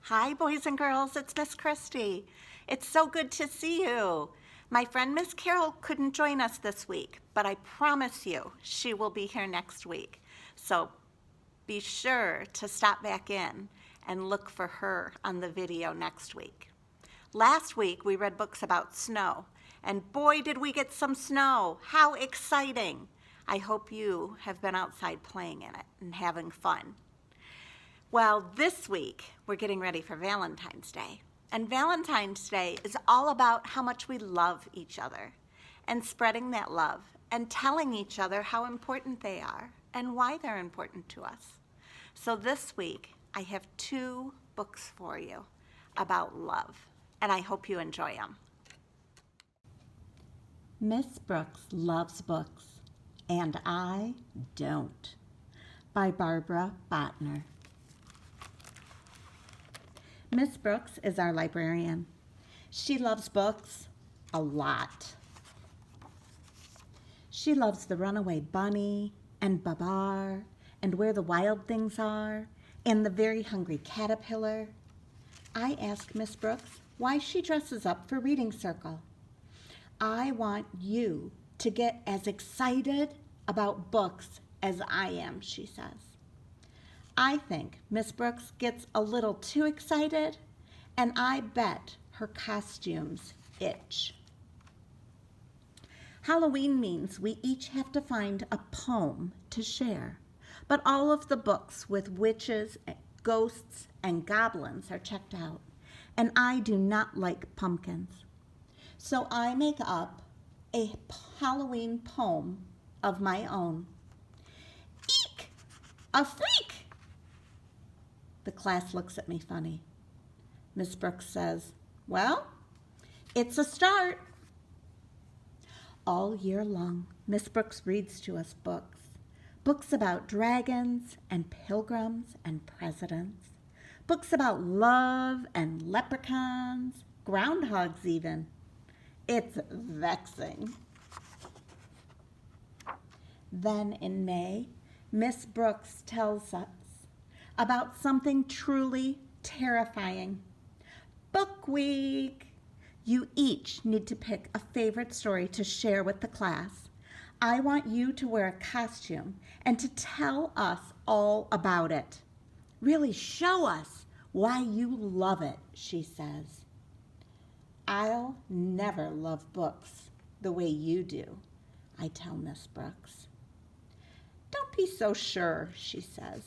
Hi, boys and girls, it's Miss Christie. It's so good to see you. My friend Miss Carol couldn't join us this week, but I promise you she will be here next week. So be sure to stop back in and look for her on the video next week. Last week we read books about snow, and boy did we get some snow. How exciting! I hope you have been outside playing in it and having fun. Well, this week we're getting ready for Valentine's Day. And Valentine's Day is all about how much we love each other and spreading that love and telling each other how important they are and why they're important to us. So this week I have 2 books for you about love, and I hope you enjoy them. Miss Brooks loves books, and I don't, by Barbara Botner. Miss Brooks is our librarian. She loves books a lot. She loves The Runaway Bunny and Babar and Where the Wild Things Are and The Very Hungry Caterpillar. I ask Miss Brooks why she dresses up for reading circle. I want you to get as excited about books as I am, she says. I think Miss Brooks gets a little too excited, and I bet her costumes itch. Halloween means we each have to find a poem to share, but all of the books with witches, ghosts, and goblins are checked out, and I do not like pumpkins. So I make up a Halloween poem of my own. Eek! A freak! The class looks at me funny. Miss Brooks says, well, it's a start. All year long, Miss Brooks reads to us books. Books about dragons and pilgrims and presidents. Books about love and leprechauns, groundhogs even. It's vexing. Then in May, Miss Brooks tells us about something truly terrifying. Book week. You each need to pick a favorite story to share with the class. I want you to wear a costume and to tell us all about it. Really show us why you love it, she says. I'll never love books the way you do, I tell Miss Brooks. Don't be so sure, she says.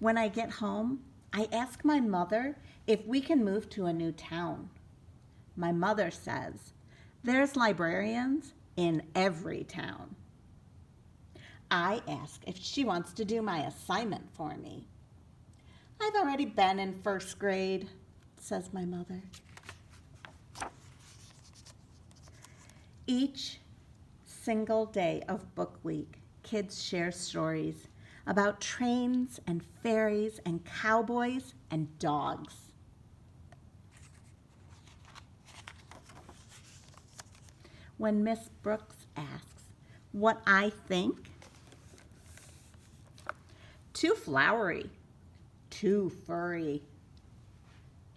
When I get home, I ask my mother if we can move to a new town. My mother says, there's librarians in every town. I ask if she wants to do my assignment for me. I've already been in first grade, says my mother. Each single day of book week, kids share stories about trains and ferries and cowboys and dogs. When Miss Brooks asks what I think, too flowery, too furry,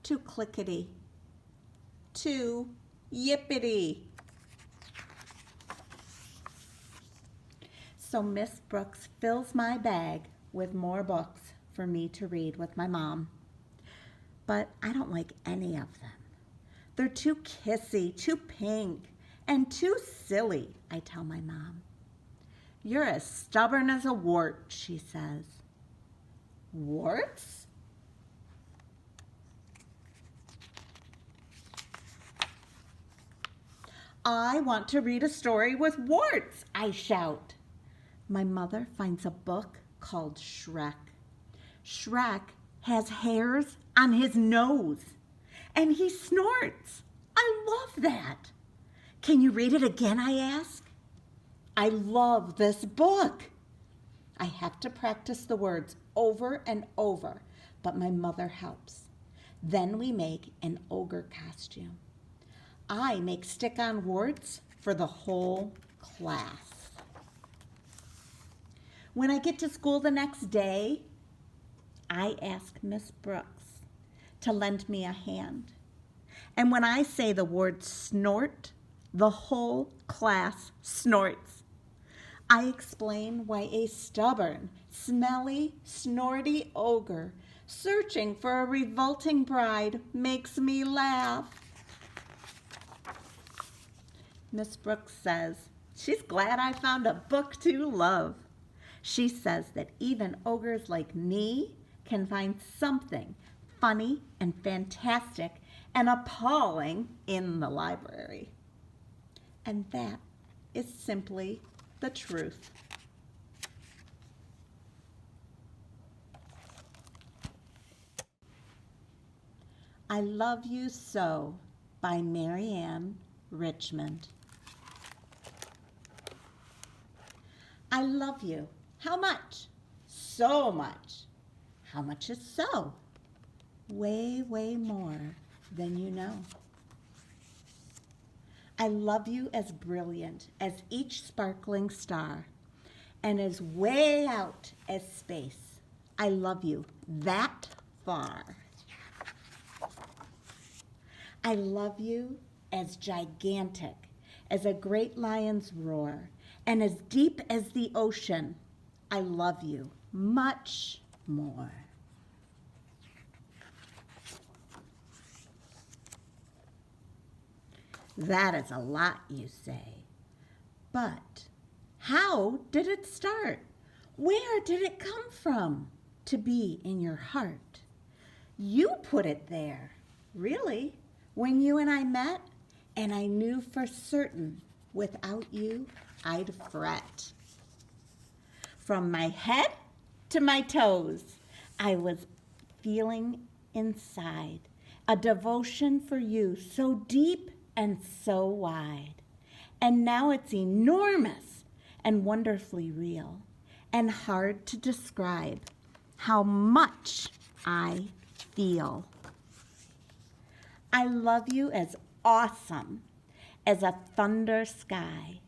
too clickety, too yippity. So Miss Brooks fills my bag with more books for me to read with my mom. But I don't like any of them. They're too kissy, too pink, and too silly, I tell my mom. You're as stubborn as a wart, she says. Warts? I want to read a story with warts, I shout. My mother finds a book called Shrek. Shrek has hairs on his nose, and he snorts. I love that. Can you read it again, I ask? I love this book. I have to practice the words over and over, but my mother helps. Then we make an ogre costume. I make stick-on warts for the whole class. When I get to school the next day, I ask Miss Brooks to lend me a hand. And when I say the word snort, the whole class snorts. I explain why a stubborn, smelly, snorty ogre searching for a revolting bride makes me laugh. Miss Brooks says she's glad I found a book to love. She says that even ogres like me can find something funny and fantastic and appalling in the library. And that is simply the truth. I Love You So by Marianne Richmond. I love you. How much? So much. How much is so? Way, way more than you know. I love you as brilliant as each sparkling star and as way out as space. I love you that far. I love you as gigantic as a great lion's roar and as deep as the ocean. I love you much more. That is a lot, you say. But how did it start? Where did it come from to be in your heart? You put it there, really, when you and I met, and I knew for certain without you, I'd fret. From my head to my toes, I was feeling inside a devotion for you so deep and so wide. And now it's enormous and wonderfully real and hard to describe how much I feel. I love you as awesome as a thunder sky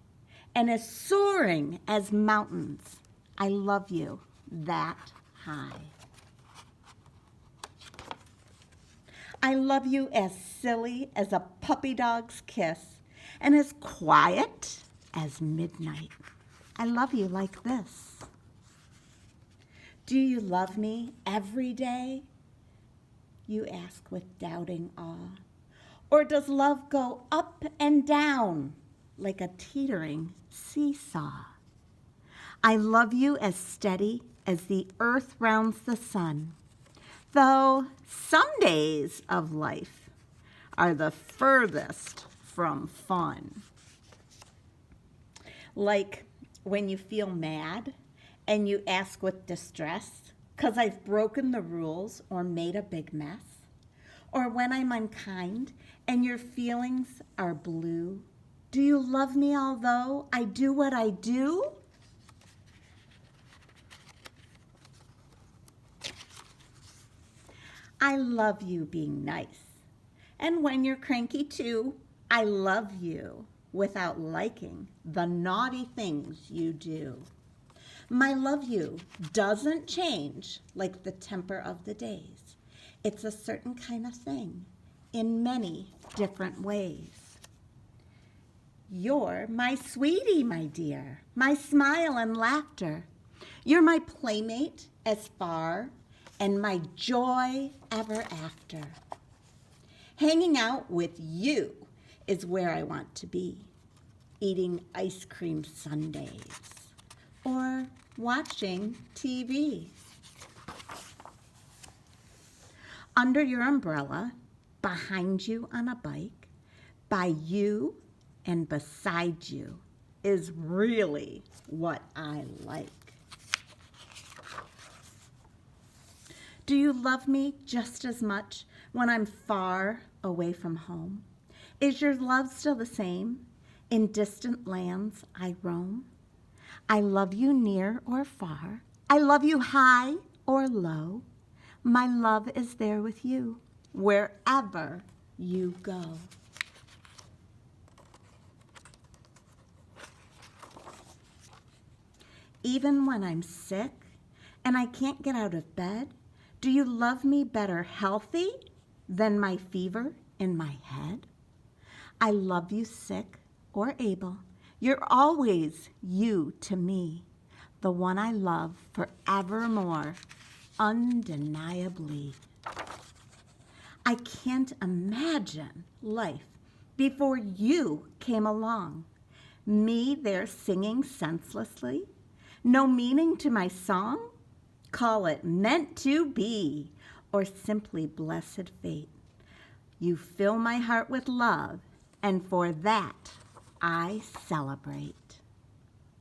and as soaring as mountains. I love you that high. I love you as silly as a puppy dog's kiss and as quiet as midnight. I love you like this. Do you love me every day? You ask with doubting awe. Or does love go up and down like a teetering seesaw? I love you as steady as the earth rounds the sun, though some days of life are the furthest from fun. Like when you feel mad and you ask with distress, 'cause I've broken the rules or made a big mess. Or when I'm unkind and your feelings are blue. Do you love me although I do what I do? I love you being nice. And when you're cranky too, I love you without liking the naughty things you do. My love you doesn't change like the temper of the days. It's a certain kind of thing in many different ways. You're my sweetie, my dear, my smile and laughter. You're my playmate as far and my joy ever after. Hanging out with you is where I want to be, eating ice cream sundaes or watching TV. Under your umbrella, behind you on a bike, by you and beside you is really what I like. Do you love me just as much when I'm far away from home? Is your love still the same in distant lands I roam? I love you near or far. I love you high or low. My love is there with you wherever you go. even when I'm sick and I can't get out of bed? Do you love me better healthy than my fever in my head? I love you sick or able. You're always you to me, the one I love forevermore, undeniably. I can't imagine life before you came along. Me there singing senselessly, no meaning to my song? Call it meant to be, or simply blessed fate. You fill my heart with love, and for that I celebrate.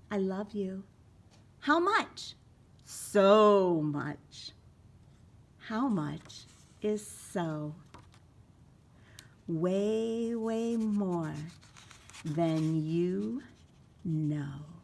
I love you. How much? So much. How much is so? Way, way more than you know.